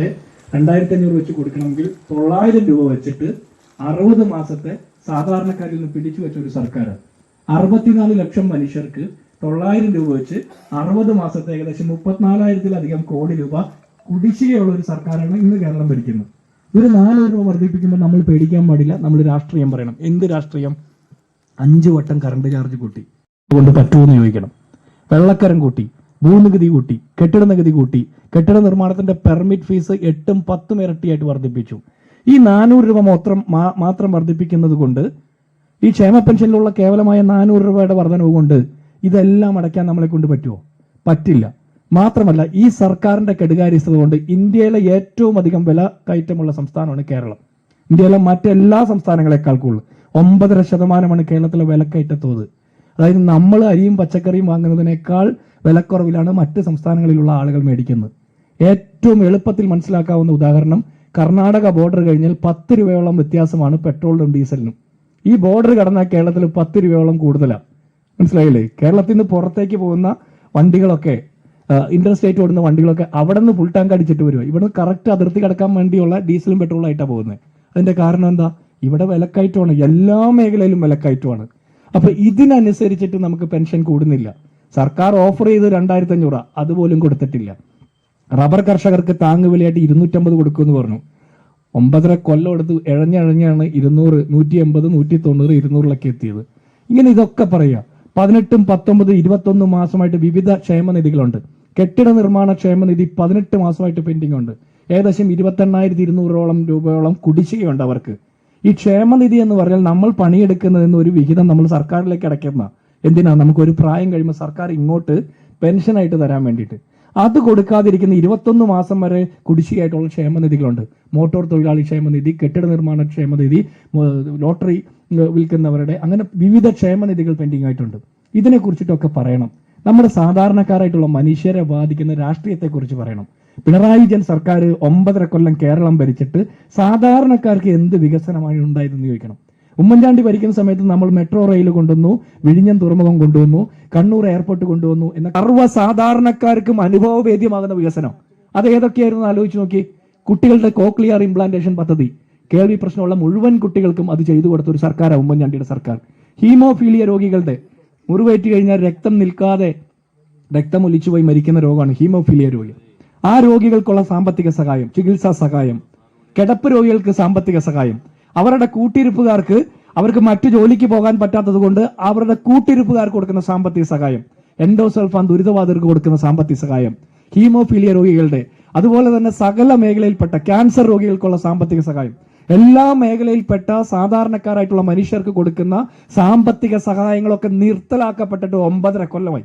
മാസത്തെ 2500 വെച്ച് കൊടുക്കണമെങ്കിൽ 900 രൂപ വെച്ചിട്ട് 60 മാസത്തെ സാധാരണക്കാരിൽ നിന്ന് പിടിച്ചു വെച്ച ഒരു സർക്കാർ. 64 ലക്ഷം മനുഷ്യർക്ക് 900 രൂപ വെച്ച് 60 മാസത്തെ ഏകദേശം 34,000-ലധികം കോടി രൂപ കുടിശ്ശികയുള്ള ഒരു സർക്കാരാണ് ഇന്ന് കേരളം ഭരിക്കുന്നത്. ഒരു 400 രൂപ വർദ്ധിപ്പിക്കുമ്പോൾ നമ്മൾ പേടിക്കാൻ പാടില്ല. നമ്മൾ രാഷ്ട്രീയം പറയണം. എന്ത് രാഷ്ട്രീയം? 5 വട്ടം കറണ്ട് ചാർജ് കൂട്ടി, അതുകൊണ്ട് പറ്റുമെന്ന് ചോദിക്കണം. വെള്ളക്കരം കൂട്ടി, ഭൂനികുതി കൂട്ടി, കെട്ടിട നികുതി കൂട്ടി, കെട്ടിട നിർമ്മാണത്തിന്റെ പെർമിറ്റ് ഫീസ് 8-10 ഇരട്ടിയായിട്ട് വർദ്ധിപ്പിച്ചു. ഈ 400 രൂപ മാത്രം വർദ്ധിപ്പിക്കുന്നത് കൊണ്ട്, ഈ ക്ഷേമ പെൻഷനിലുള്ള കേവലമായ 400 രൂപയുടെ വർധനവ് കൊണ്ട് ഇതെല്ലാം അടയ്ക്കാൻ നമ്മളെ കൊണ്ട് പറ്റുമോ? പറ്റില്ല. മാത്രമല്ല, ഈ സർക്കാരിന്റെ കെടുകാര്യസ്ഥത കൊണ്ട് ഇന്ത്യയിലെ ഏറ്റവും അധികം വില കയറ്റമുള്ള സംസ്ഥാനമാണ് കേരളം. ഇന്ത്യയിലെ മറ്റെല്ലാ സംസ്ഥാനങ്ങളെക്കാൾ കൂടുതൽ 9.5% കേരളത്തിലെ വിലക്കയറ്റ തോത്. അതായത് നമ്മൾ അരിയും പച്ചക്കറിയും വാങ്ങുന്നതിനേക്കാൾ വിലക്കുറവിലാണ് മറ്റ് സംസ്ഥാനങ്ങളിലുള്ള ആളുകൾ മേടിക്കുന്നത്. ഏറ്റവും എളുപ്പത്തിൽ മനസ്സിലാക്കാവുന്ന ഉദാഹരണം, കർണാടക ബോർഡർ കഴിഞ്ഞാൽ 10 രൂപയോളം വ്യത്യാസമാണ് പെട്രോളിനും ഡീസലിനും. ഈ ബോർഡർ കടന്നാൽ കേരളത്തിൽ 10 രൂപയോളം കൂടുതലാണ്. മനസ്സിലായില്ലേ? കേരളത്തിൽ നിന്ന് പുറത്തേക്ക് പോകുന്ന വണ്ടികളൊക്കെ, ഇന്റർസ്റ്റേറ്റ് ഓടുന്ന വണ്ടികളൊക്കെ അവിടെ നിന്ന് ഫുൾ ടാങ്ക് അടിച്ചിട്ട് വരുക. ഇവിടെ കറക്റ്റ് അതിർത്തി കടക്കാൻ വേണ്ടിയുള്ള ഡീസലും പെട്രോളും ആയിട്ടാണ് പോകുന്നത്. അതിന്റെ കാരണം എന്താ? ഇവിടെ വിലക്കയറ്റമാണ്, എല്ലാ മേഖലയിലും വിലക്കയറ്റമാണ്. അപ്പൊ ഇതിനനുസരിച്ചിട്ട് നമുക്ക് പെൻഷൻ കൂടുന്നില്ല. സർക്കാർ ഓഫർ ചെയ്ത് 2500, അതുപോലും കൊടുത്തിട്ടില്ല. റബ്ബർ കർഷകർക്ക് താങ്ങുവിലയായിട്ട് 250 കൊടുക്കുമെന്ന് പറഞ്ഞു. 9.5 കൊല്ലം എടുത്ത് ഇഴഞ്ഞാണ് 200, 180, 190, 200 എത്തിയത്. ഇങ്ങനെ ഇതൊക്കെ പറയുക. 18, 19, 21 മാസമായിട്ട് വിവിധ ക്ഷേമനിധികളുണ്ട്. കെട്ടിട നിർമ്മാണ ക്ഷേമനിധി 18 മാസമായിട്ട് പെൻഡിംഗ് ഉണ്ട്. ഏകദേശം 28,200 രൂപയോളം കുടിശ്ശികയുണ്ട് അവർക്ക്. ഈ ക്ഷേമനിധി എന്ന് പറഞ്ഞാൽ നമ്മൾ പണിയെടുക്കുന്നതിന് ഒരു വിഹിതം നമ്മൾ സർക്കാരിലേക്ക് അടയ്ക്കുന്ന. എന്തിനാ? നമുക്കൊരു പ്രായം കഴിയുമ്പോൾ സർക്കാർ ഇങ്ങോട്ട് പെൻഷനായിട്ട് തരാൻ വേണ്ടിയിട്ട്. അത് കൊടുക്കാതിരിക്കുന്ന 21 മാസം വരെ കുടിശ്ശികയായിട്ടുള്ള ക്ഷേമനിധികളുണ്ട്. മോട്ടോർ തൊഴിലാളി ക്ഷേമനിധി, കെട്ടിട നിർമ്മാണ ക്ഷേമനിധി, ലോട്ടറി വിൽക്കുന്നവരുടെ, അങ്ങനെ വിവിധ ക്ഷേമനിധികൾ പെൻഡിംഗ് ആയിട്ടുണ്ട്. ഇതിനെ കുറിച്ചിട്ടൊക്കെ പറയണം. നമ്മുടെ സാധാരണക്കാരായിട്ടുള്ള മനുഷ്യരെ ബാധിക്കുന്ന രാഷ്ട്രീയത്തെക്കുറിച്ച് പറയണം. പിണറായി വിജയൻ സർക്കാർ 9.5 കൊല്ലം കേരളം ഭരിച്ചിട്ട് സാധാരണക്കാർക്ക് എന്ത് വികസനമാണ് ഉണ്ടായതെന്ന് ചോദിക്കണം. ഉമ്മൻചാണ്ടി ഭരിക്കുന്ന സമയത്ത് നമ്മൾ മെട്രോ റെയിൽ കൊണ്ടുവന്നു, വിഴിഞ്ഞം തുറമുഖം കൊണ്ടുവന്നു, കണ്ണൂർ എയർപോർട്ട് കൊണ്ടുവന്നു എന്ന സർവ്വസാധാരണക്കാർക്കും അനുഭവവേദ്യമാകുന്ന വികസനം അത് ഏതൊക്കെയായിരുന്നു ആലോചിച്ച് നോക്കി. കുട്ടികളുടെ കോക്ലിയർ ഇംപ്ലാന്റേഷൻ പദ്ധതി, കേൾവി പ്രശ്നമുള്ള മുഴുവൻ കുട്ടികൾക്കും അത് ചെയ്തു കൊടുത്ത ഒരു സർക്കാരാണ് ഉമ്മൻചാണ്ടിയുടെ സർക്കാർ. ഹീമോഫീലിയ രോഗികളുടെ മുറിവേറ്റ് കഴിഞ്ഞാൽ രക്തം നിൽക്കാതെ രക്തം ഒലിച്ചുപോയി മരിക്കുന്ന രോഗമാണ് ഹീമോഫീലിയ രോഗി. ആ രോഗികൾക്കുള്ള സാമ്പത്തിക സഹായം, ചികിത്സാ സഹായം, കിടപ്പ് രോഗികൾക്ക് സാമ്പത്തിക സഹായം, അവരുടെ കൂട്ടിരിപ്പുകാർക്ക് അവർക്ക് മറ്റു ജോലിക്ക് പോകാൻ പറ്റാത്തത് കൊണ്ട് അവരുടെ കൂട്ടിരിപ്പുകാർക്ക് കൊടുക്കുന്ന സാമ്പത്തിക സഹായം, എൻഡോസൾഫാൻ ദുരിതബാധിതർക്ക് കൊടുക്കുന്ന സാമ്പത്തിക സഹായം, ഹീമോഫീലിയ രോഗികളുടെ, അതുപോലെ തന്നെ സകല മേഖലയിൽപ്പെട്ട ക്യാൻസർ രോഗികൾക്കുള്ള സാമ്പത്തിക സഹായം, എല്ലാ മേഖലയിൽപ്പെട്ട സാധാരണക്കാരായിട്ടുള്ള മനുഷ്യർക്ക് കൊടുക്കുന്ന സാമ്പത്തിക സഹായങ്ങളൊക്കെ നിർത്തലാക്കപ്പെട്ടിട്ട് 9.5 കൊല്ലമായി.